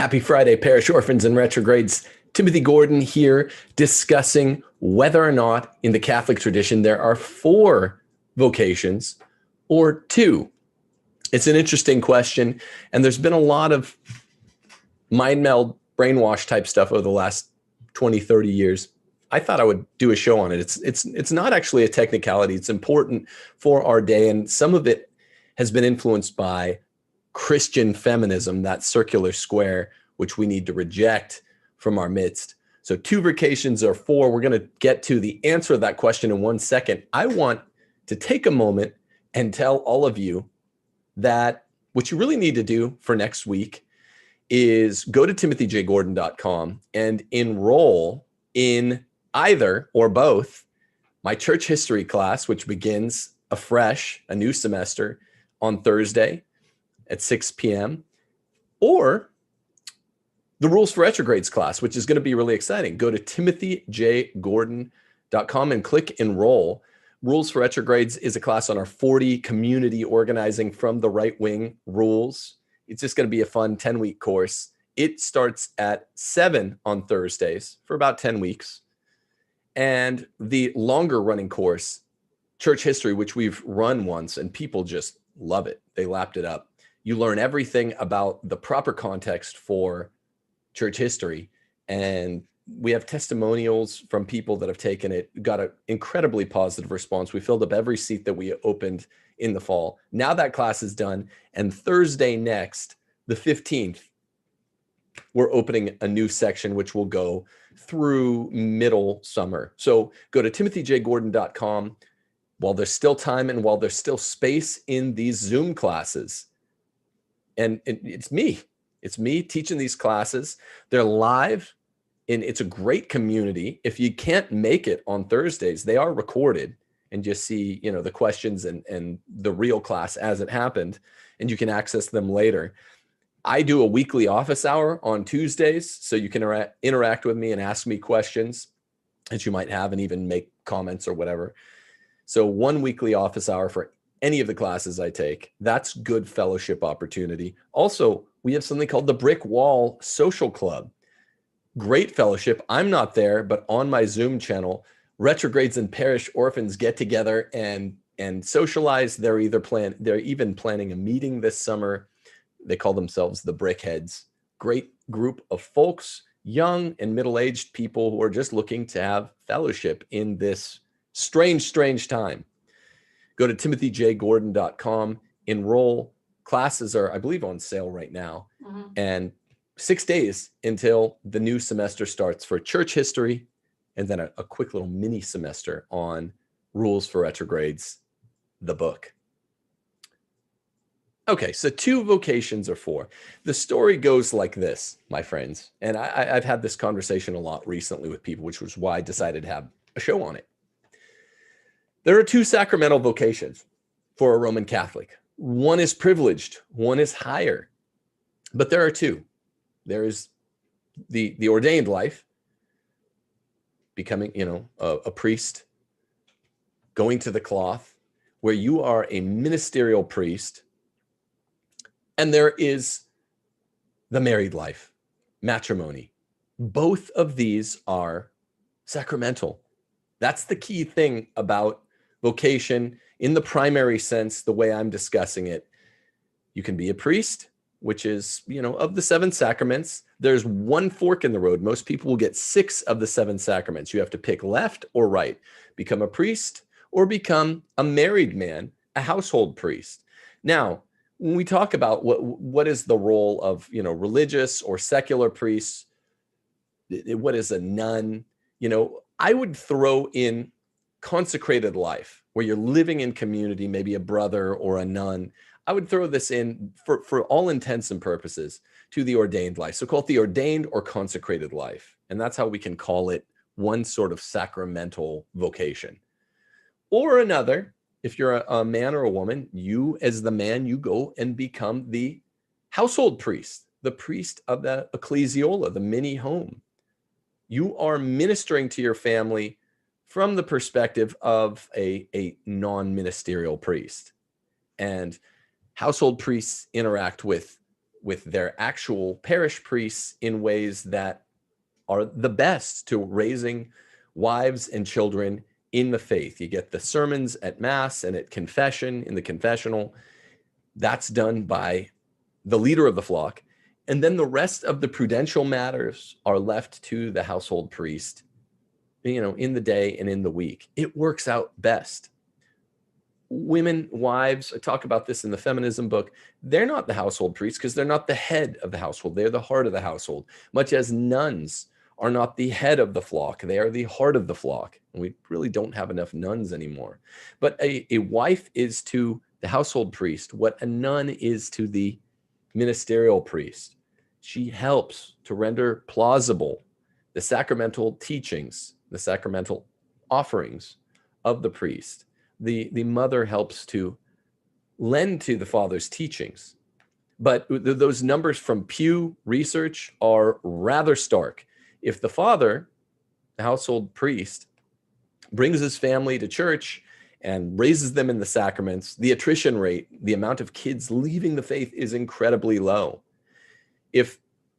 Happy Friday, parish orphans and retrogrades. Timothy Gordon here discussing whether or not in the Catholic tradition there are 4 vocations or 2. It's an interesting question, and there's been a lot of mind meld, brainwash type stuff over the last 20, 30 years. I thought I would do a show on it. It's not actually a technicality. It's important for our day, and some of it has been influenced by Christian feminism, that circular square, which we need to reject from our midst. So 2 vocations or 4, we're going to get to the answer of that question in 1 second. I want to take a moment and tell all of you that what you really need to do for next week is go to timothyjgordon.com and enroll in either or both my church history class, which begins afresh, a new semester, on Thursday at 6 p.m., or the Rules for Retrogrades class, which is going to be really exciting. Go to timothyjgordon.com and click enroll. Rules for Retrogrades is a class on our 40 community organizing from the right wing rules. It's just going to be a fun 10-week course. It starts at 7 on Thursdays for about 10 weeks. And the longer running course, Church History, which we've run once and people just love it. They lapped it up. You learn everything about the proper context for church history. And we have testimonials from people that have taken it, got an incredibly positive response. We filled up every seat that we opened in the fall. Now that class is done. And Thursday next, the 15th, we're opening a new section, which will go through middle summer. So go to timothyjgordon.com while there's still time and while there's still space in these Zoom classes. And it's me teaching these classes. They're live, and it's a great community. If you can't make it on Thursdays, they are recorded, and just see, the questions and the real class as it happened, and you can access them later. I do a weekly office hour on Tuesdays, so you can interact with me and ask me questions that you might have and even make comments or whatever. So 1 weekly office hour for any of the classes I take. That's good fellowship opportunity. Also, we have something called the Brick Wall Social Club. Great fellowship. I'm not there, but on my Zoom channel, retrogrades and parish orphans get together and socialize. They're even planning a meeting this summer. They call themselves the Brickheads. Great group of folks, young and middle-aged people who are just looking to have fellowship in this strange time. Go to timothyjgordon.com, enroll. Classes are, I believe, on sale right now. Mm-hmm. And 6 days until the new semester starts for church history, and then a quick little mini semester on Rules for Retrogrades, the book. Okay, so 2 vocations or 4. The story goes like this, my friends. And I've had this conversation a lot recently with people, which was why I decided to have a show on it. There are 2 sacramental vocations for a Roman Catholic. One is privileged, one is higher. But there are 2. There is the ordained life, becoming, a priest, going to the cloth, where you are a ministerial priest. And there is the married life, matrimony. Both of these are sacramental. That's the key thing about vocation in the primary sense, the way I'm discussing it. You can be a priest, which is, of the 7 sacraments, there's 1 fork in the road. Most people will get 6 of the 7 sacraments. You have to pick left or right, become a priest or become a married man, a household priest. Now, when we talk about what is the role of, religious or secular priests, what is a nun, I would throw in consecrated life, where you're living in community, maybe a brother or a nun. I would throw this in for all intents and purposes to the ordained life. So call it the ordained or consecrated life. And that's how we can call it one sort of sacramental vocation. Or another, if you're a man or a woman, you as the man, you go and become the household priest, the priest of the ecclesiola, the mini home. You are ministering to your family from the perspective of a non-ministerial priest. And household priests interact with with their actual parish priests in ways that are the best to raising wives and children in the faith. You get the sermons at Mass and at confession in the confessional. That's done by the leader of the flock. And then the rest of the prudential matters are left to the household priest, in the day and in the week. It works out best. Women, wives, I talk about this in the feminism book, they're not the household priests because they're not the head of the household. They're the heart of the household, much as nuns are not the head of the flock. They are the heart of the flock. And we really don't have enough nuns anymore. But a wife is to the household priest what a nun is to the ministerial priest. She helps to render plausible the sacramental teachings, the sacramental offerings of the priest. The mother helps to lend to the father's teachings. But those numbers from Pew Research are rather stark. If the father, the household priest, brings his family to church and raises them in the sacraments, the attrition rate, the amount of kids leaving the faith is incredibly low.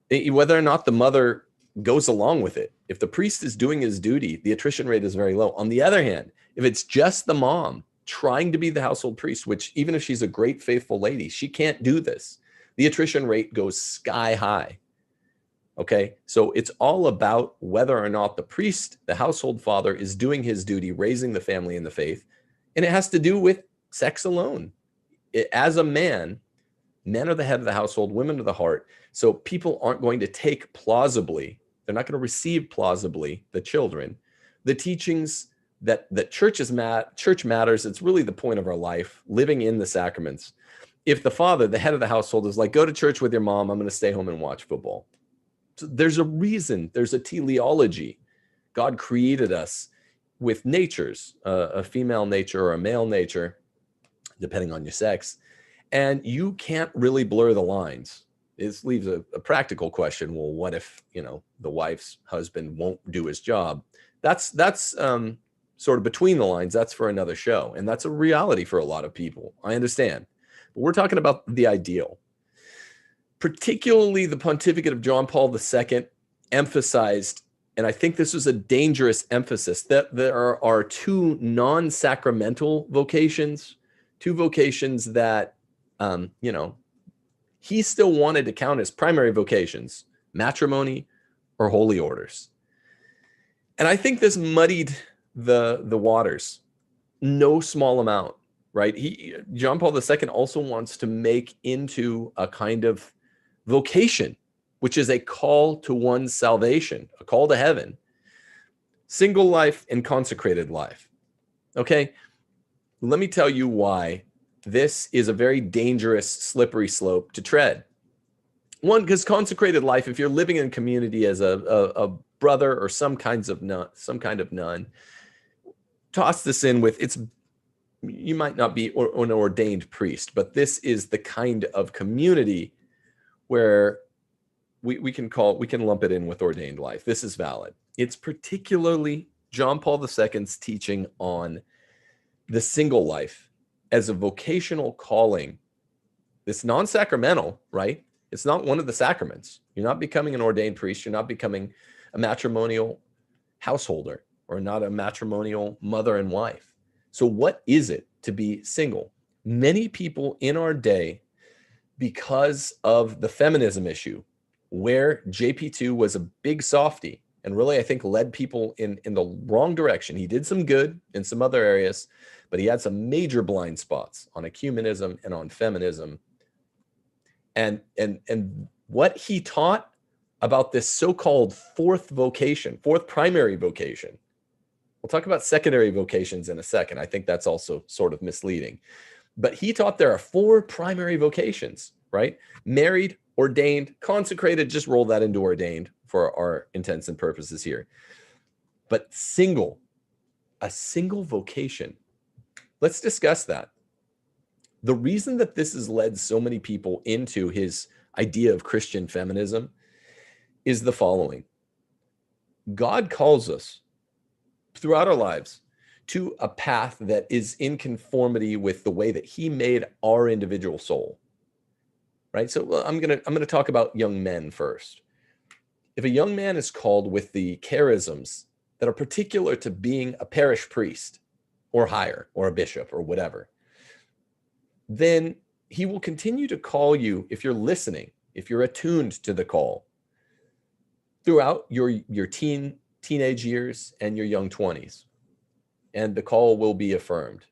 Whether or not the mother goes along with it, if the priest is doing his duty, the attrition rate is very low. On the other hand, if it's just the mom trying to be the household priest, which even if she's a great faithful lady, she can't do this, the attrition rate goes sky high. Okay, so it's all about whether or not the priest, the household father, is doing his duty, raising the family in the faith. And it has to do with sex alone. As a man, men are the head of the household, women are the heart. So people aren't going to take plausibly, they're not going to receive plausibly the children. The teachings that church matters, it's really the point of our life, living in the sacraments. If the father, the head of the household, is like, go to church with your mom, I'm going to stay home and watch football. So there's a reason, there's a teleology. God created us with natures, a female nature or a male nature, depending on your sex. And you can't really blur the lines. This leaves a practical question. Well, what if, the wife's husband won't do his job? That's sort of between the lines. That's for another show. And that's a reality for a lot of people. I understand. But we're talking about the ideal. Particularly the pontificate of John Paul II emphasized, and I think this was a dangerous emphasis, that there are two non-sacramental vocations, two vocations that, he still wanted to count as primary vocations, matrimony or holy orders. And I think this muddied the waters, no small amount, right? John Paul II also wants to make into a kind of vocation, which is a call to one's salvation, a call to heaven, single life and consecrated life. Okay, let me tell you why this is a very dangerous, slippery slope to tread. One, because consecrated life, if you're living in community as a brother or some kind of nun, toss this in with you might not be an ordained priest, but this is the kind of community where we can lump it in with ordained life. This is valid. It's particularly John Paul II's teaching on the single life as a vocational calling. It's non-sacramental, right? It's not one of the sacraments. You're not becoming an ordained priest. You're not becoming a matrimonial householder or not a matrimonial mother and wife. So what is it to be single? Many people in our day, because of the feminism issue, where JP2 was a big softie and really, I think, led people in the wrong direction. He did some good in some other areas, but he had some major blind spots on ecumenism and on feminism. And what he taught about this so-called fourth primary vocation. We'll talk about secondary vocations in a second. I think that's also sort of misleading. But he taught there are four primary vocations, right? Married, ordained, consecrated, just roll that into ordained for our intents and purposes here. But a single vocation. Let's discuss that. The reason that this has led so many people into his idea of Christian feminism is the following. God calls us throughout our lives to a path that is in conformity with the way that he made our individual soul. right? So I'm gonna talk about young men first. If a young man is called with the charisms that are particular to being a parish priest or higher or a bishop or whatever, then he will continue to call you if you're listening, if you're attuned to the call throughout your teenage years and your young 20s. And the call will be affirmed.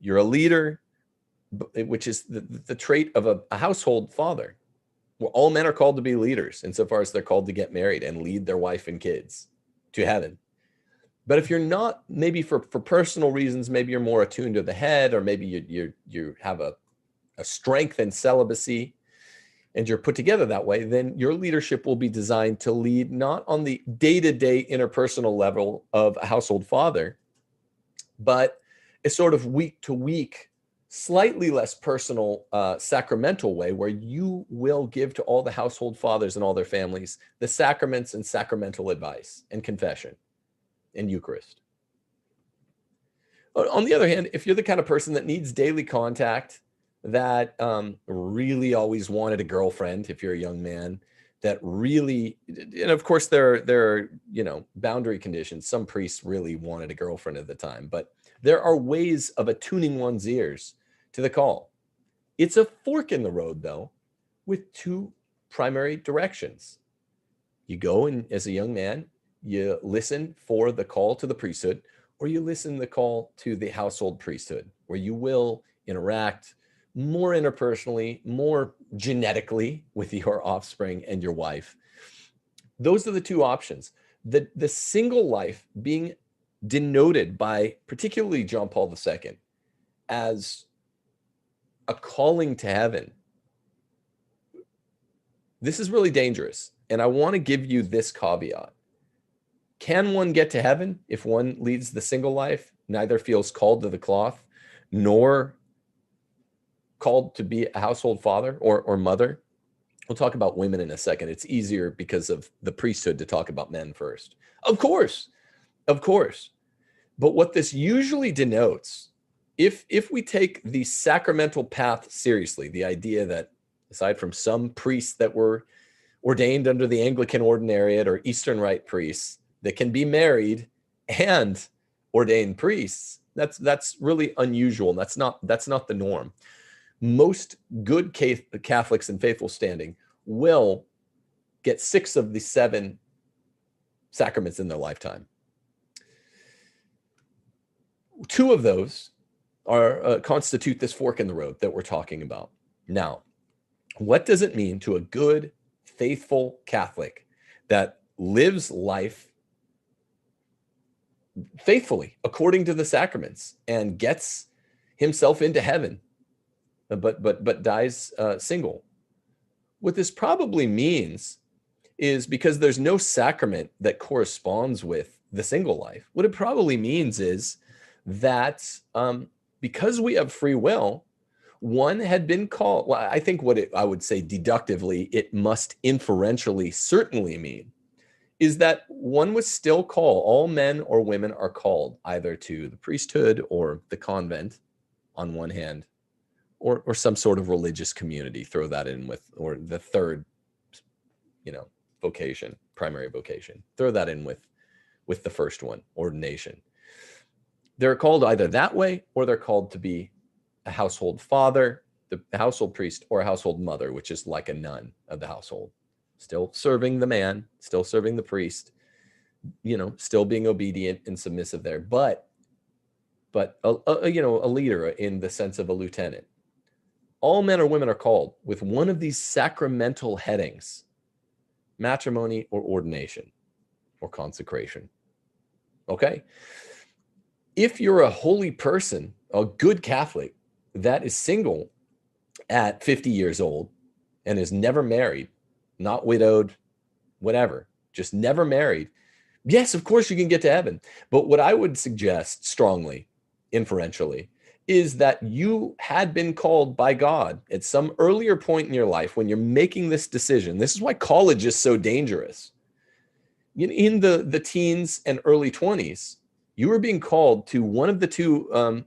You're a leader, which is the trait of a household father. Well, all men are called to be leaders insofar as they're called to get married and lead their wife and kids to heaven. But if you're not, maybe for personal reasons, maybe you're more attuned to the head, or maybe you have a strength in celibacy and you're put together that way, then your leadership will be designed to lead not on the day-to-day interpersonal level of a household father, but a sort of week-to-week, slightly less personal, sacramental way, where you will give to all the household fathers and all their families the sacraments and sacramental advice and confession and Eucharist. On the other hand, if you're the kind of person that needs daily contact, that really always wanted a girlfriend, if you're a young man, that really, and of course there are, boundary conditions. Some priests really wanted a girlfriend at the time, but there are ways of attuning one's ears to the call. It's a fork in the road, though, with two primary directions. You go, and as a young man, you listen for the call to the priesthood, or you listen the call to the household priesthood, where you will interact more interpersonally, more genetically with your offspring and your wife. Those are the two options. The single life being denoted by particularly John Paul II as a calling to heaven. This is really dangerous. And I want to give you this caveat. Can one get to heaven if one leads the single life, neither feels called to the cloth, nor called to be a household father or mother? We'll talk about women in a second. It's easier because of the priesthood to talk about men first. Of course. But what this usually denotes, if we take the sacramental path seriously, the idea that aside from some priests that were ordained under the Anglican Ordinariate or Eastern Rite priests that can be married and ordained priests, that's really unusual. That's not the norm. Most good Catholics in faithful standing will get 6 of the 7 sacraments in their lifetime. 2 of those are constitute this fork in the road that we're talking about. Now, what does it mean to a good, faithful Catholic that lives life faithfully according to the sacraments and gets himself into heaven, but dies single? What this probably means is, because there's no sacrament that corresponds with the single life, what it probably means is that because we have free will, one had been called. Well, I think I would say deductively, it must inferentially certainly mean is that one was still called, all men or women are called either to the priesthood or the convent on one hand, or some sort of religious community, throw that in with, or the third, vocation, primary vocation, throw that in with the first one, ordination. They're called either that way, or they're called to be a household father, the household priest, or a household mother, which is like a nun of the household, still serving the man, still serving the priest, still being obedient and submissive there, but a leader in the sense of a lieutenant. All men or women are called with one of these sacramental headings: matrimony or ordination or consecration. Okay? If you're a holy person, a good Catholic that is single at 50 years old and is never married, not widowed, whatever, just never married, yes, of course you can get to heaven. But what I would suggest strongly, inferentially, is that you had been called by God at some earlier point in your life when you're making this decision. This is why college is so dangerous. In the teens and early 20s, you were being called to one of the 2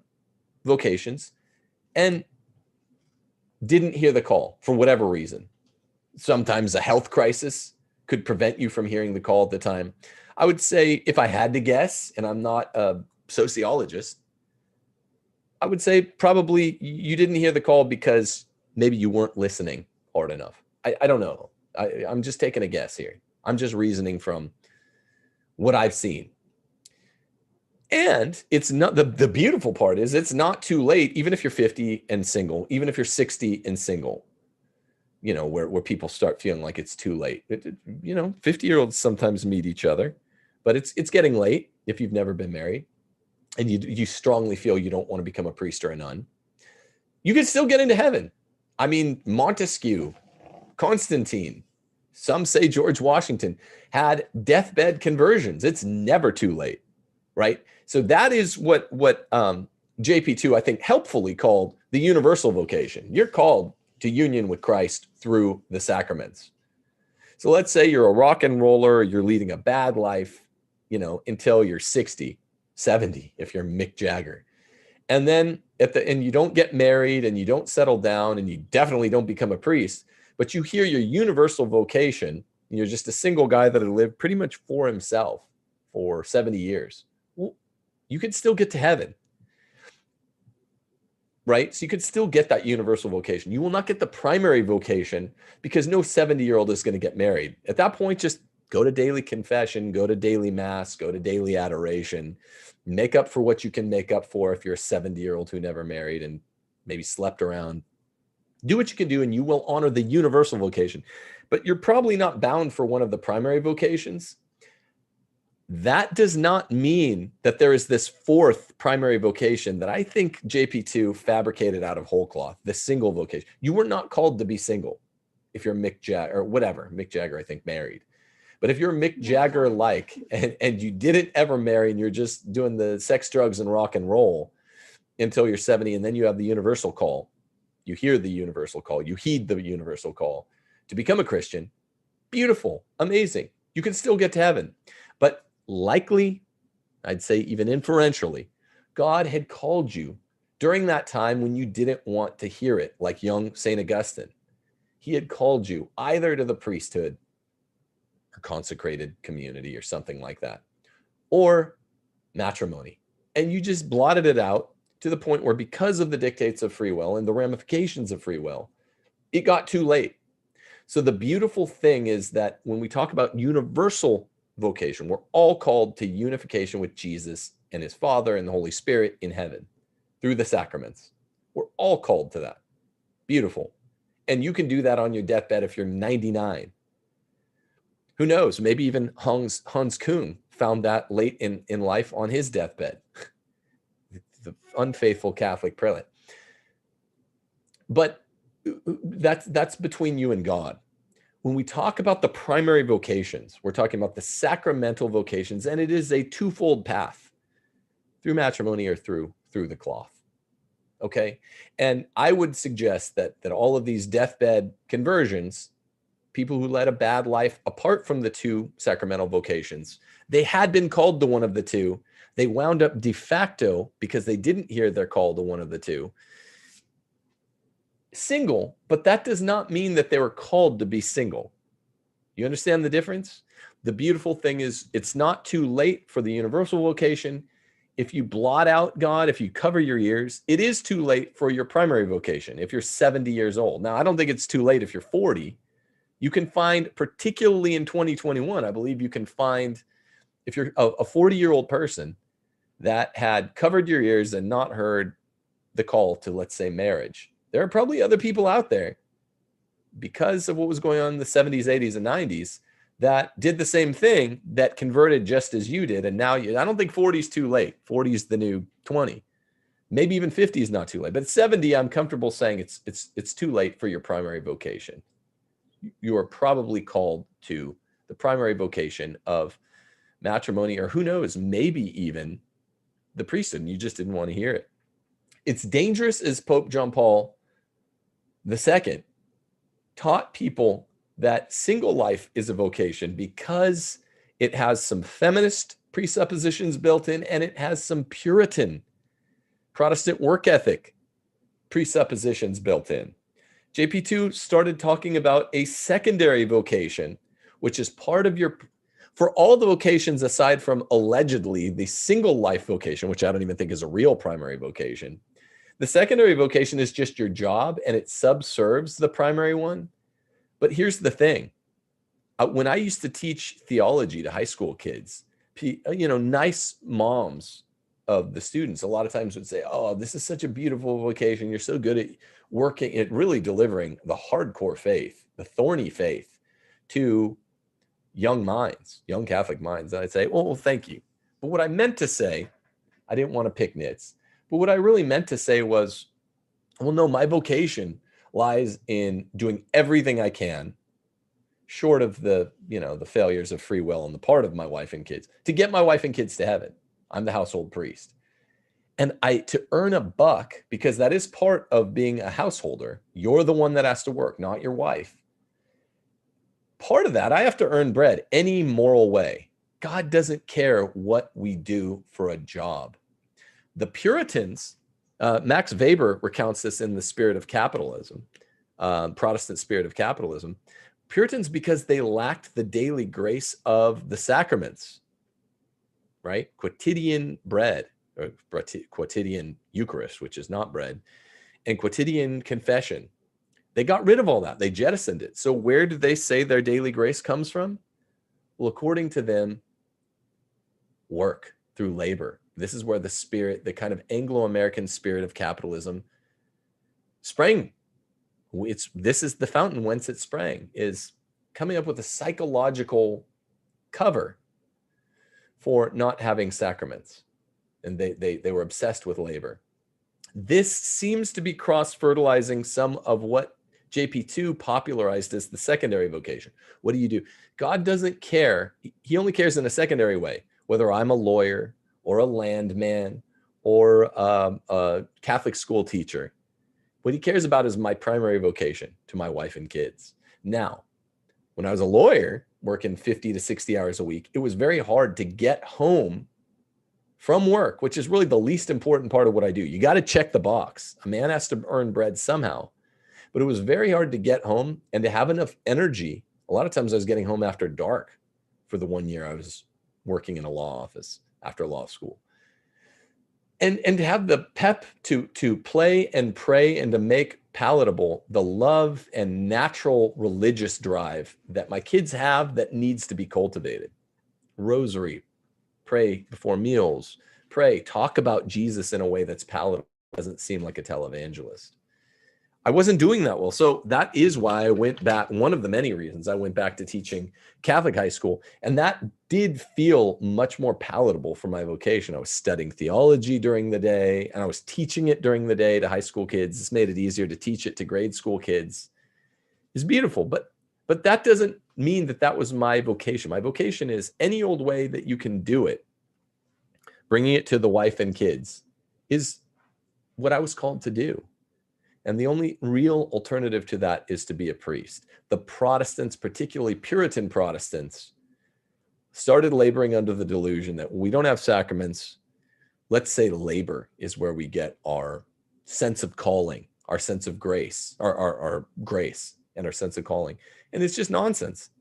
vocations, and didn't hear the call for whatever reason. Sometimes a health crisis could prevent you from hearing the call at the time. I would say, if I had to guess, and I'm not a sociologist, I would say probably you didn't hear the call because maybe you weren't listening hard enough. I don't know. I'm just taking a guess here. I'm just reasoning from what I've seen. And it's not, the beautiful part is it's not too late, even if you're 50 and single, even if you're 60 and single, you know, where people start feeling like it's too late. 50-year-olds sometimes meet each other, but it's getting late if you've never been married and you strongly feel you don't want to become a priest or a nun. You can still get into heaven. I mean, Montesquieu, Constantine, some say George Washington had deathbed conversions. It's never too late, right? So that is what JP2, I think, helpfully called the universal vocation. You're called to union with Christ through the sacraments. So let's say you're a rock and roller, you're leading a bad life, until you're 60, 70, if you're Mick Jagger. And then and you don't get married and you don't settle down and you definitely don't become a priest, but you hear your universal vocation, and you're just a single guy that had lived pretty much for himself for 70 years. Well, you could still get to heaven, right? So you could still get that universal vocation. You will not get the primary vocation because no 70-year-old is going to get married. At that point, just go to daily confession, go to daily mass, go to daily adoration, make up for what you can make up for if you're a 70-year-old who never married and maybe slept around. Do what you can do and you will honor the universal vocation. But you're probably not bound for one of the primary vocations. That does not mean that there is this fourth primary vocation that I think JP2 fabricated out of whole cloth, the single vocation. You were not called to be single if you're Mick Jagger or whatever. Mick Jagger, I think, married. But if you're Mick Jagger-like and you didn't ever marry and you're just doing the sex, drugs, and rock and roll until you're 70, and then you have the universal call, you hear the universal call, you heed the universal call to become a Christian, beautiful, amazing. You can still get to heaven. But likely, I'd say even inferentially, God had called you during that time when you didn't want to hear it, like young St. Augustine. He had called you either to the priesthood or consecrated community or something like that, or matrimony. And you just blotted it out to the point where, because of the dictates of free will and the ramifications of free will, it got too late. So the beautiful thing is that when we talk about universal vocation, we're all called to unification with Jesus and his Father and the Holy Spirit in heaven through the sacraments. We're all called to that. Beautiful. And you can do that on your deathbed if you're 99. Who knows? Maybe even Hans Kuhn found that late in life on his deathbed. The unfaithful Catholic prelate. But that's between you and God. When we talk about the primary vocations, we're talking about the sacramental vocations, and it is a twofold path, through matrimony or through the cloth. Okay? And I would suggest that all of these deathbed conversions, people who led a bad life apart from the two sacramental vocations, they had been called to one of the two. They wound up de facto, because they didn't hear their call to one of the two, single, but that does not mean that they were called to be single. You understand the difference? The beautiful thing is it's not too late for the universal vocation. If you blot out God, if you cover your ears, it is too late for your primary vocation if you're 70 years old. Now, I don't think it's too late if you're 40. You can find, particularly in 2021, I believe you can find, if you're a 40-year-old person that had covered your ears and not heard the call to, let's say, marriage, there are probably other people out there, because of what was going on in the 70s, 80s, and 90s, that did the same thing, that converted just as you did. And now I don't think 40 is too late. 40 is the new 20. Maybe even 50 is not too late. But 70, I'm comfortable saying it's too late for your primary vocation. You are probably called to the primary vocation of matrimony, or who knows, maybe even the priesthood, and you just didn't want to hear it. It's dangerous, as Pope John Paul II taught people that single life is a vocation because it has some feminist presuppositions built in, and it has some Puritan Protestant work ethic presuppositions built in. JP2 started talking about a secondary vocation, which is part of your, for all the vocations aside from allegedly the single life vocation, which I don't even think is a real primary vocation. The secondary vocation is just your job and it subserves the primary one. But here's the thing. When I used to teach theology to high school kids, nice moms of the students a lot of times would say, oh, this is such a beautiful vocation. You're so good at working at really delivering the hardcore faith, the thorny faith to young minds, young Catholic minds. And I'd say, well, thank you. But what I meant to say, I didn't want to pick nits, but what I really meant to say was, well, no, my vocation lies in doing everything I can, short of the failures of free will on the part of my wife and kids, to get my wife and kids to heaven. I'm the household priest. And to earn a buck, because that is part of being a householder. You're the one that has to work, not your wife. Part of that, I have to earn bread any moral way. God doesn't care what we do for a job. The Puritans, Max Weber recounts this in The Spirit of Capitalism, Protestant Spirit of Capitalism. Puritans, because they lacked the daily grace of the sacraments, right? Quotidian bread, or quotidian Eucharist, which is not bread, and quotidian confession. They got rid of all that. They jettisoned it. So where do they say their daily grace comes from? Well, according to them, work through labor. This is where the spirit, the kind of Anglo-American spirit of capitalism sprang. This is the fountain whence it sprang, is coming up with a psychological cover for not having sacraments. And they were obsessed with labor. This seems to be cross-fertilizing some of what JP2 popularized as the secondary vocation. What do you do? God doesn't care. He only cares in a secondary way, whether I'm a lawyer or a landman or a Catholic school teacher. What he cares about is my primary vocation to my wife and kids. Now, when I was a lawyer working 50 to 60 hours a week, it was very hard to get home from work, which is really the least important part of what I do. You got to check the box. A man has to earn bread somehow. But it was very hard to get home and to have enough energy. A lot of times I was getting home after dark for the 1 year I was working in a law office after law school. And to have the pep to play and pray and to make palatable the love and natural religious drive that my kids have that needs to be cultivated. Rosary, pray before meals, pray, talk about Jesus in a way that's palatable, doesn't seem like a televangelist. I wasn't doing that well. So that is why I went back. One of the many reasons I went back to teaching Catholic high school. And that did feel much more palatable for my vocation. I was studying theology during the day and I was teaching it during the day to high school kids. This made it easier to teach it to grade school kids. It's beautiful, but that doesn't mean that that was my vocation. My vocation is any old way that you can do it. Bringing it to the wife and kids is what I was called to do. And the only real alternative to that is to be a priest. The Protestants, particularly Puritan Protestants, started laboring under the delusion that we don't have sacraments. Let's say labor is where we get our sense of calling, our sense of grace, our grace and our sense of calling. And it's just nonsense.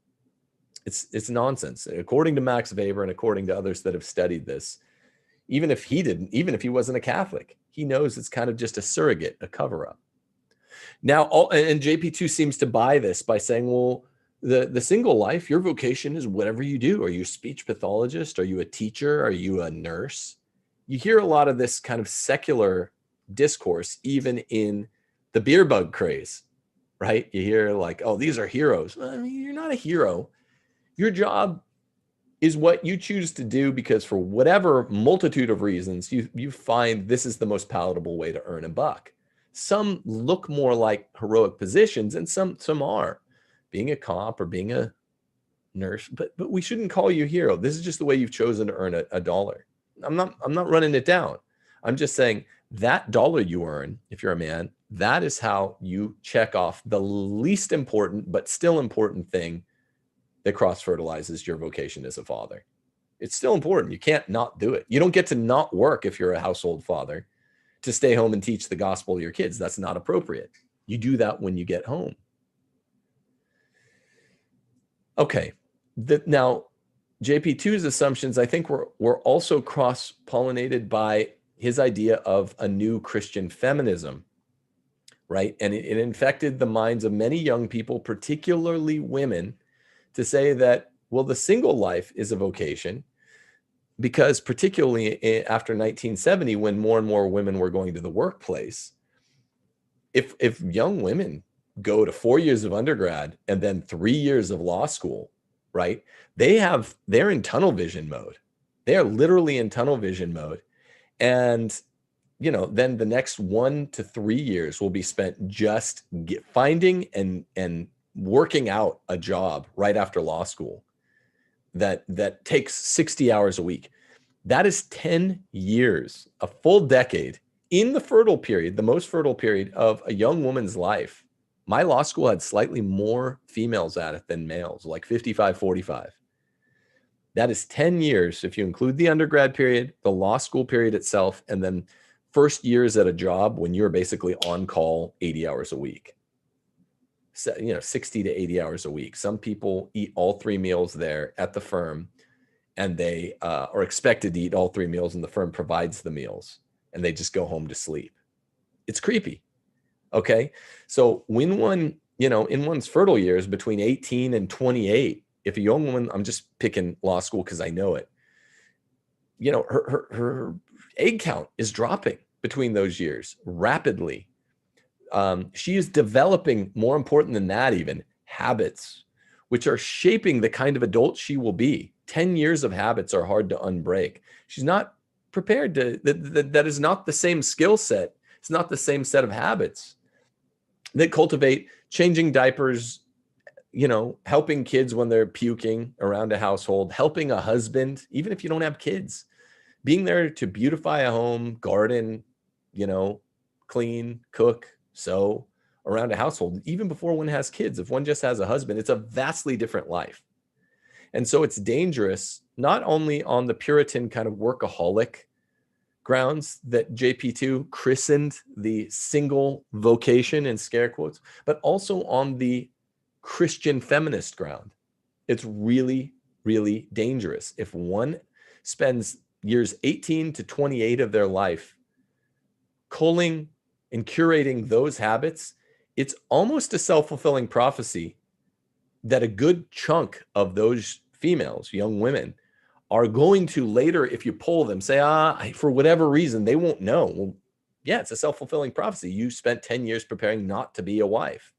It's nonsense. According to Max Weber and according to others that have studied this, even if he wasn't a Catholic, he knows it's kind of just a surrogate, a cover-up. Now, and JP2 seems to buy this by saying, well, the single life, your vocation is whatever you do. Are you a speech pathologist? Are you a teacher? Are you a nurse? You hear a lot of this kind of secular discourse, even in the beer bug craze, right? You hear like, oh, these are heroes. I mean, you're not a hero. Your job is what you choose to do because for whatever multitude of reasons, you find this is the most palatable way to earn a buck. Some look more like heroic positions and some are. Being a cop or being a nurse, but we shouldn't call you a hero. This is just the way you've chosen to earn a dollar. I'm not running it down. I'm just saying that dollar you earn, if you're a man, that is how you check off the least important but still important thing that cross-fertilizes your vocation as a father. It's still important. You can't not do it. You don't get to not work if you're a household father to stay home and teach the gospel to your kids. That's not appropriate. You do that when you get home. Okay. Now, JP2's assumptions, I think, were also cross-pollinated by his idea of a new Christian feminism, right? And it infected the minds of many young people, particularly women, to say that, well, the single life is a vocation, because particularly after 1970, when more and more women were going to the workplace, if young women go to 4 years of undergrad and then 3 years of law school, right? They're in tunnel vision mode. They are literally in tunnel vision mode. And, then the next 1 to 3 years will be spent just finding and working out a job right after law school that takes 60 hours a week. That is 10 years, a full decade in the fertile period, the most fertile period of a young woman's life. My law school had slightly more females at it than males, like 55-45. That is 10 years if you include the undergrad period, the law school period itself, and then first years at a job when you're basically on call 80 hours a week. So, 60 to 80 hours a week. Some people eat all 3 meals there at the firm, and they are expected to eat all 3 meals, and the firm provides the meals, and they just go home to sleep. It's creepy. Okay. So when one, in one's fertile years between 18 and 28, if a young woman, I'm just picking law school because I know it, her egg count is dropping between those years rapidly. She is developing, more important than that, even habits, which are shaping the kind of adult she will be. 10 years of habits are hard to unbreak. She's not prepared to, that is not the same skill set. It's not the same set of habits that cultivate changing diapers, helping kids when they're puking around a household, helping a husband, even if you don't have kids, being there to beautify a home, garden, clean, cook, sew around a household, even before one has kids. If one just has a husband, it's a vastly different life. And so it's dangerous, not only on the Puritan kind of workaholic grounds that JP2 christened the single vocation in scare quotes, but also on the Christian feminist ground. It's really, really dangerous. If one spends years 18 to 28 of their life culling and curating those habits, it's almost a self-fulfilling prophecy that a good chunk of those females, young women, are going to later, if you poll them, say, for whatever reason, they won't know. Well, yeah, it's a self-fulfilling prophecy. You spent 10 years preparing not to be a wife.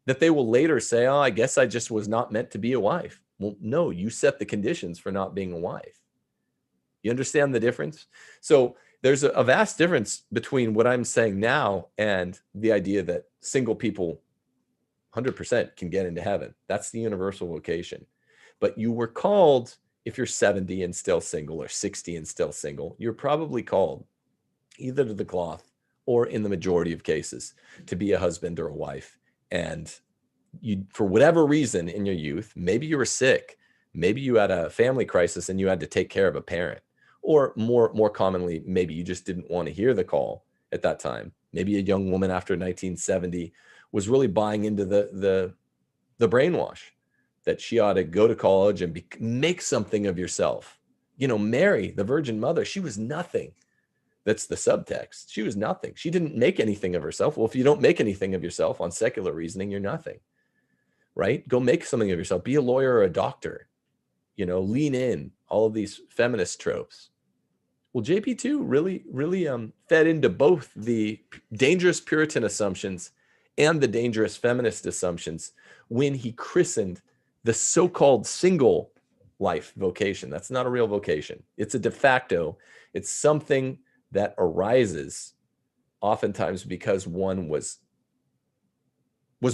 That they will later say, I guess I just was not meant to be a wife. Well, no, you set the conditions for not being a wife. You understand the difference? So there's a vast difference between what I'm saying now and the idea that single people 100% can get into heaven. That's the universal vocation. But you were called, if you're 70 and still single or 60 and still single, you're probably called either to the cloth or, in the majority of cases, to be a husband or a wife. And you, for whatever reason in your youth, maybe you were sick, maybe you had a family crisis and you had to take care of a parent, or more commonly, maybe you just didn't want to hear the call at that time. Maybe a young woman after 1970 was really buying into the brainwash that she ought to go to college and make something of yourself. Mary, the Virgin Mother, she was nothing. That's the subtext. She was nothing. She didn't make anything of herself. Well, if you don't make anything of yourself on secular reasoning, you're nothing, right? Go make something of yourself. Be a lawyer or a doctor, lean in, all of these feminist tropes. Well, JP2 really fed into both the dangerous Puritan assumptions and the dangerous feminist assumptions when he christened the so-called single life vocation. That's not a real vocation. It's a de facto. It's something that arises oftentimes because one was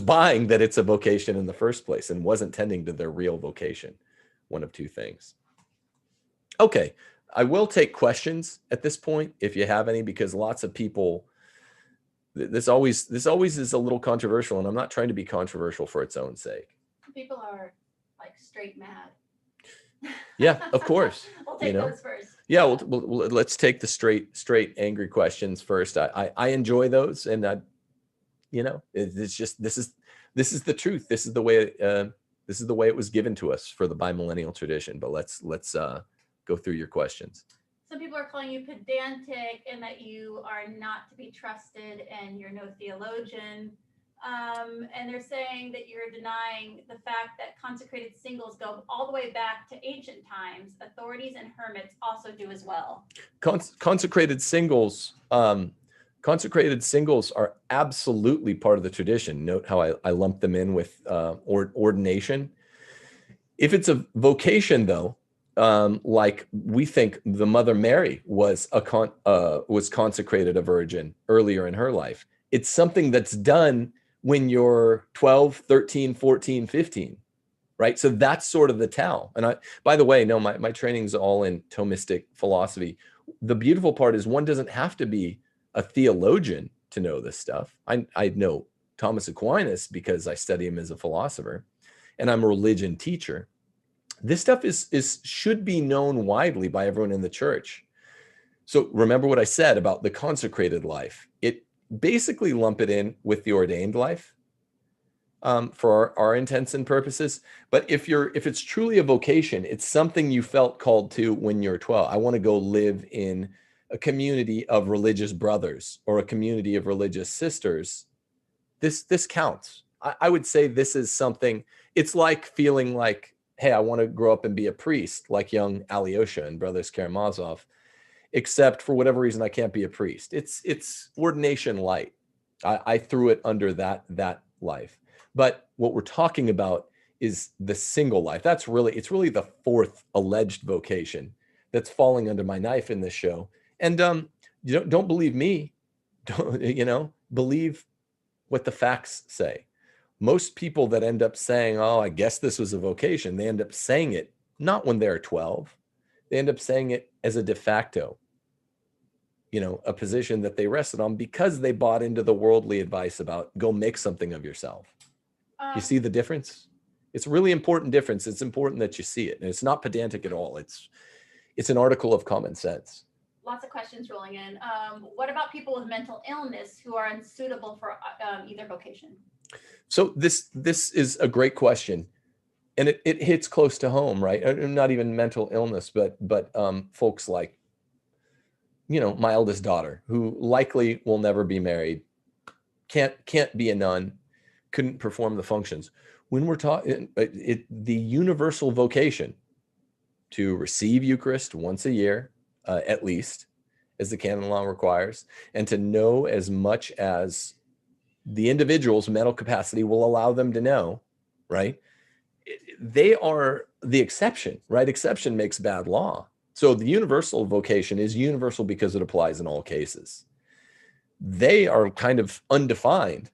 buying that it's a vocation in the first place and wasn't tending to their real vocation. One of two things. Okay, I will take questions at this point if you have any, because lots of people, this always is a little controversial, and I'm not trying to be controversial for its own sake. People are like straight mad. Yeah, of course. We'll take those first. Yeah, well, let's take the straight angry questions first. I enjoy those, and You know, it's just, this is the truth. This is the way it was given to us for the bimillennial tradition. But let's go through your questions. Some people are calling you pedantic and that you are not to be trusted and you're no theologian. And they're saying that you're denying the fact that consecrated singles go all the way back to ancient times. Authorities and hermits also do as well. Consecrated singles are absolutely part of the tradition. Note how I lump them in with ordination. If it's a vocation, though, like we think the Mother Mary was consecrated a virgin earlier in her life. It's something that's done when you're 12, 13, 14, 15, right? So that's sort of the tell. And by the way, no, my training's all in Thomistic philosophy. The beautiful part is one doesn't have to be a theologian to know this stuff. I know Thomas Aquinas because I study him as a philosopher, and I'm a religion teacher. This stuff should be known widely by everyone in the church. So remember what I said about the consecrated life. It basically lump it in with the ordained life for our intents and purposes. But if it's truly a vocation, it's something you felt called to when you're 12. I want to go live in a community of religious brothers or a community of religious sisters. This counts. I would say this is something, it's like feeling like, hey, I want to grow up and be a priest like young Alyosha and Brothers Karamazov, except for whatever reason I can't be a priest. It's ordination light. I threw it under that life. But what we're talking about is the single life. It's really the fourth alleged vocation that's falling under my knife in this show. And don't believe me. Believe what the facts say. Most people that end up saying, oh, I guess this was a vocation, they end up saying it not when they're 12. They end up saying it as a de facto, a position that they rested on because they bought into the worldly advice about go make something of yourself. You see the difference? It's a really important difference. It's important that you see it. And it's not pedantic at all. It's an article of common sense. Lots of questions rolling in. What about people with mental illness who are unsuitable for either vocation? So this is a great question, and it hits close to home, right? Not even mental illness, but folks like, my eldest daughter, who likely will never be married, can't be a nun, couldn't perform the functions. When we're talking the universal vocation to receive Eucharist once a year, at least, as the canon law requires, and to know as much as the individual's mental capacity will allow them to know, right? They are the exception, right? Exception makes bad law. So the universal vocation is universal because it applies in all cases. They are kind of undefined.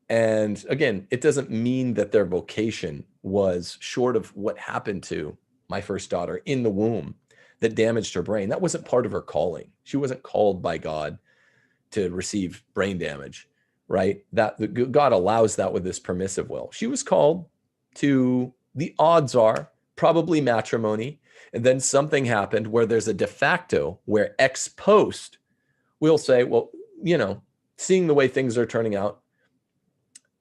And again, it doesn't mean that their vocation was short of what happened to my first daughter in the womb that damaged her brain. That wasn't part of her calling. She wasn't called by God to receive brain damage. Right? That God allows that with his permissive will. She was called to, the odds are, probably matrimony. And then something happened where there's a de facto, where ex post we'll say, well, seeing the way things are turning out,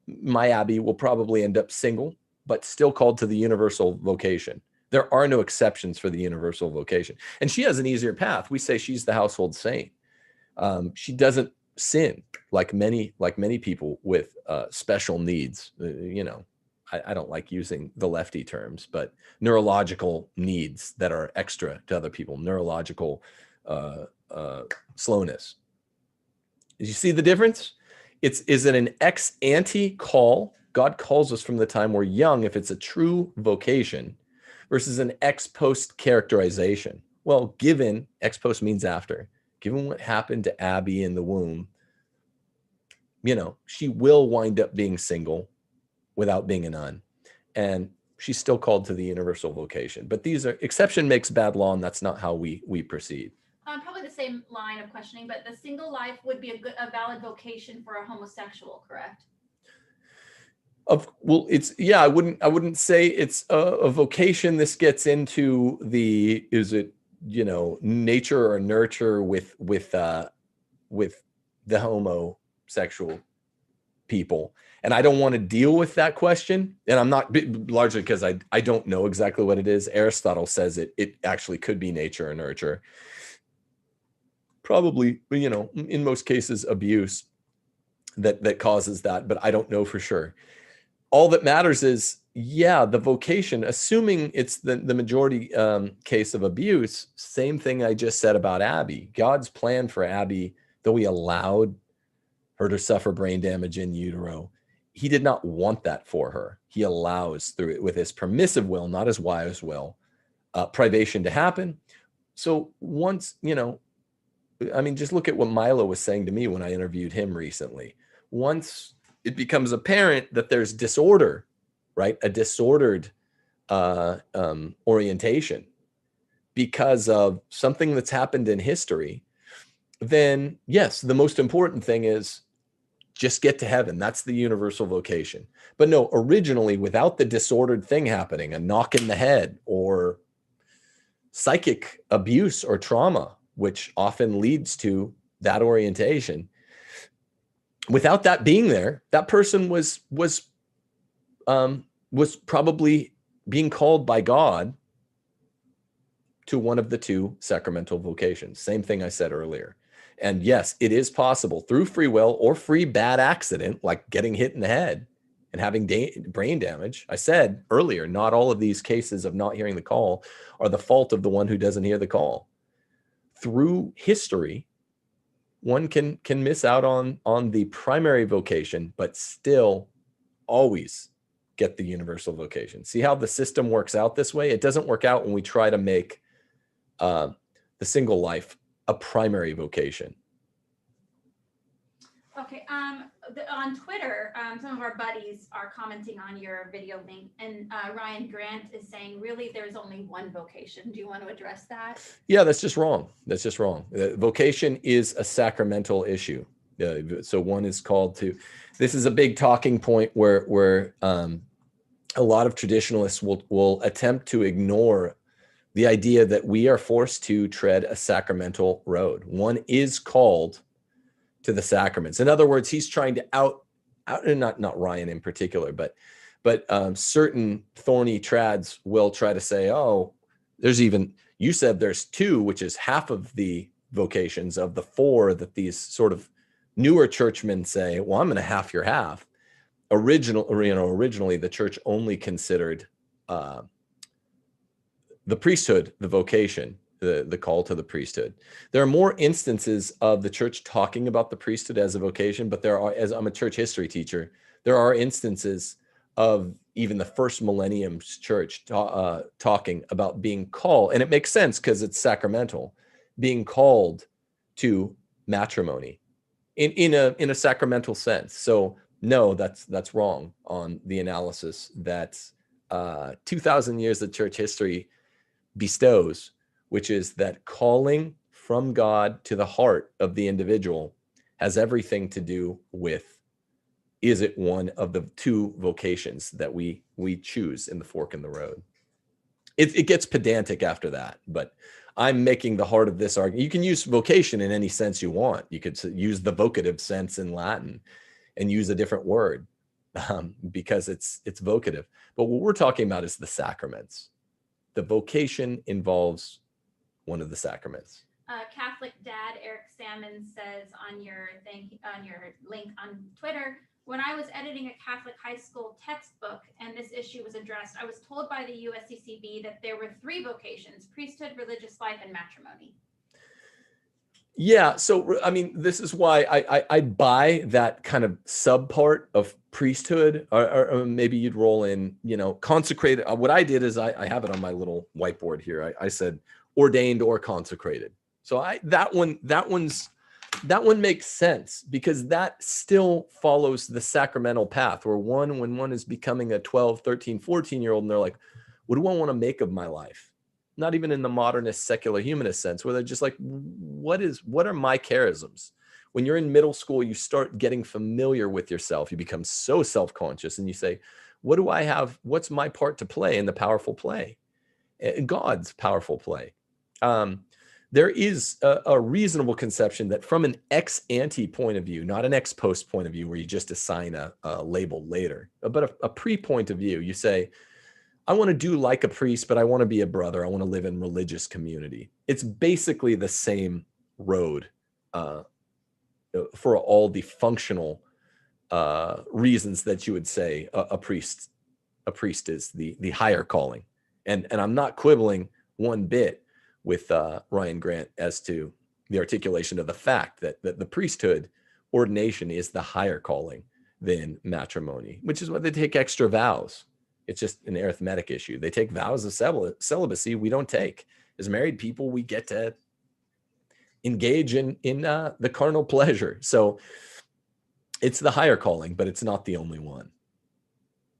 my Abby will probably end up single, but still called to the universal vocation. There are no exceptions for the universal vocation. And she has an easier path. We say she's the household saint. She doesn't sin like many people with special needs. I don't like using the lefty terms, but neurological needs that are extra to other people, neurological slowness. Did you see the difference? Is it an ex ante call? God calls us from the time we're young if it's a true vocation, versus an ex post characterization. Well, given, ex post means after. Given what happened to Abby in the womb, she will wind up being single without being a nun. And she's still called to the universal vocation. But these are, exception makes bad law, and that's not how we proceed. Probably the same line of questioning, but the single life would be a valid vocation for a homosexual, correct? I wouldn't say it's a vocation. This gets into is it nature or nurture with the homosexual people. And I don't want to deal with that question. And I'm not, largely because I don't know exactly what it is. Aristotle says it actually could be nature or nurture. Probably, you know, in most cases, abuse that causes that, but I don't know for sure. All that matters is, yeah, the vocation, assuming it's the majority case of abuse, same thing I just said about Abby. God's plan for Abby, though he allowed her to suffer brain damage in utero, he did not want that for her. He allows, through it with his permissive will, not his wise will, privation to happen. So once, you know, I mean, just look at what Milo was saying to me when I interviewed him recently. Once it becomes apparent that there's disorder, right? A disordered orientation because of something that's happened in history, then yes, the most important thing is just get to heaven. That's the universal vocation. But no, originally, without the disordered thing happening, a knock in the head or psychic abuse or trauma, which often leads to that orientation, without that being there, that person was probably being called by God to one of the two sacramental vocations. Same thing I said earlier. And yes, it is possible through free will or free bad accident, like getting hit in the head and having brain damage. I said earlier, not all of these cases of not hearing the call are the fault of the one who doesn't hear the call. Through history, one can miss out on the primary vocation, but still always get the universal vocation. See how the system works out this way? It doesn't work out when we try to make the single life a primary vocation. Okay. On Twitter, some of our buddies are commenting on your video link, and Ryan Grant is saying, really, there's only one vocation. Do you want to address that? Yeah, that's just wrong. That's just wrong. Vocation is a sacramental issue. So one is called to, this is a big talking point where a lot of traditionalists will attempt to ignore the idea that we are forced to tread a sacramental road. One is called to the sacraments. In other words, he's trying to out and not Ryan in particular, but certain thorny trads will try to say, oh, you said there's two, which is half of the vocations of the four that these sort of newer churchmen say, well, I'm going to half your half. Originally the church only considered the priesthood, the vocation, the call to the priesthood. There are more instances of the church talking about the priesthood as a vocation, but there are, as I'm a church history teacher, there are instances of even the first millennium's church talking about being called, and it makes sense because it's sacramental, being called to matrimony in a sacramental sense. So no, that's wrong on the analysis that 2,000 years of church history bestows, which is that calling from God to the heart of the individual has everything to do with, is it one of the two vocations that we choose in the fork in the road? It gets pedantic after that, but I'm making the heart of this argument. You can use vocation in any sense you want. You could use the vocative sense in Latin and use a different word because it's vocative. But what we're talking about is the sacraments. The vocation involves one of the sacraments. Catholic Dad Eric Salmon says on your link on Twitter, when I was editing a Catholic high school textbook and this issue was addressed, I was told by the USCCB that there were three vocations: priesthood, religious life, and matrimony. Yeah, so I mean, this is why I buy that kind of subpart of priesthood, or maybe you'd roll in, consecrated. What I did is I have it on my little whiteboard here. I said ordained or consecrated. So that one makes sense because that still follows the sacramental path where when one is becoming a 12, 13, 14-year-old and they're like, what do I want to make of my life? Not even in the modernist secular humanist sense, where they're just like, what are my charisms? When you're in middle school, you start getting familiar with yourself. You become so self-conscious and you say, what do I have? What's my part to play in the powerful play? God's powerful play. there is a reasonable conception that from an ex ante point of view, not an ex post point of view where you just assign a label later, but a pre point of view, you say, I want to do like a priest, but I want to be a brother. I want to live in religious community. It's basically the same road for all the functional reasons that you would say a priest is the higher calling. And I'm not quibbling one bit with Ryan Grant as to the articulation of the fact that the priesthood ordination is the higher calling than matrimony, which is why they take extra vows. It's just an arithmetic issue. They take vows of celibacy we don't take. As married people, we get to engage in the carnal pleasure. So it's the higher calling, but it's not the only one.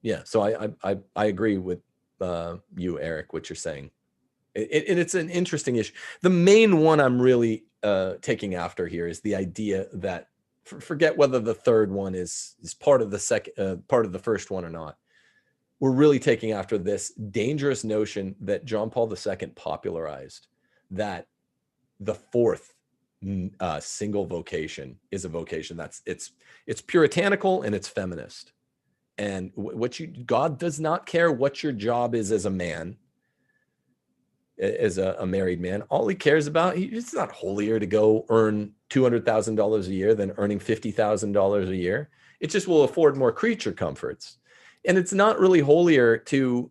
Yeah, so I agree with you, Eric, what you're saying. It's an interesting issue. The main one I'm really taking after here is the idea that, forget whether the third one is part of the second part of the first one or not. We're really taking after this dangerous notion that John Paul II popularized, that the fourth single vocation is a vocation it's puritanical and it's feminist. And God does not care what your job is as a man, as a married man. All he cares about, it's not holier to go earn $200,000 a year than earning $50,000 a year. It just will afford more creature comforts. And it's not really holier to,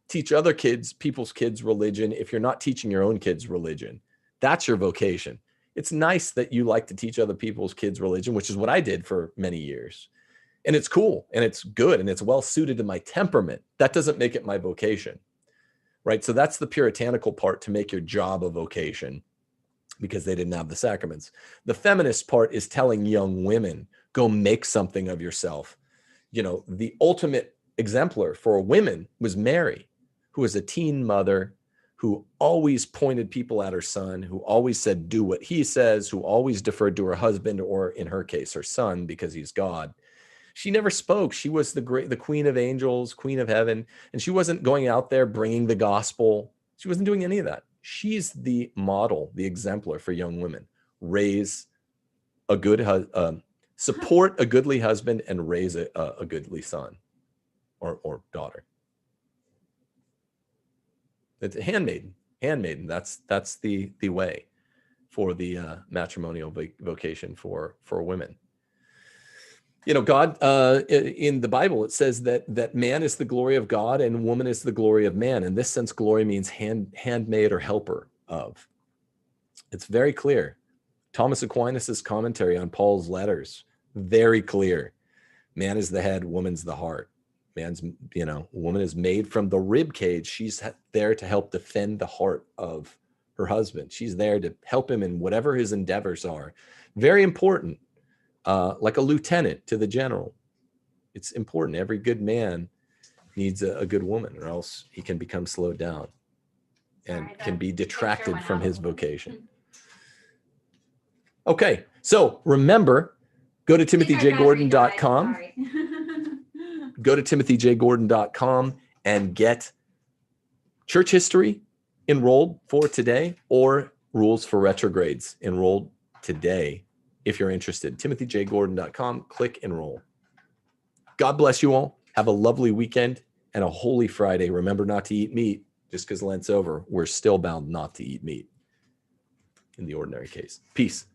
teach other people's kids religion if you're not teaching your own kids religion. That's your vocation. It's nice that you like to teach other people's kids religion, which is what I did for many years. And it's cool and it's good and it's well suited to my temperament. That doesn't make it my vocation, right? So that's the puritanical part, to make your job a vocation, because they didn't have the sacraments. The feminist part is telling young women, go make something of yourself. The ultimate exemplar for women was Mary, who was a teen mother, who always pointed people at her son, who always said, do what he says, who always deferred to her husband, or in her case, her son, because he's God. She never spoke. She was the queen of angels, queen of heaven. And she wasn't going out there bringing the gospel. She wasn't doing any of that. She's the model, the exemplar for young women. Raise a good support a goodly husband and raise a goodly son or daughter. It's a handmaiden. That's the way for the matrimonial vocation for women. God, in the Bible, it says that man is the glory of God and woman is the glory of man. In this sense, glory means handmaid or helper of. It's very clear. Thomas Aquinas's commentary on Paul's letters, very clear. Man is the head, woman's the heart. Woman is made from the rib cage. She's there to help defend the heart of her husband. She's there to help him in whatever his endeavors are. Very important. Like a lieutenant to the general. It's important. Every good man needs a good woman, or else he can become slowed down and can be detracted from his vocation. Okay, so remember, go to timothyjgordon.com. Go to timothyjgordon.com and get church history enrolled for today, or rules for retrogrades enrolled today. If you're interested, timothyjgordon.com, click enroll. God bless you all. Have a lovely weekend and a holy Friday. Remember not to eat meat. Just because Lent's over, we're still bound not to eat meat in the ordinary case. Peace.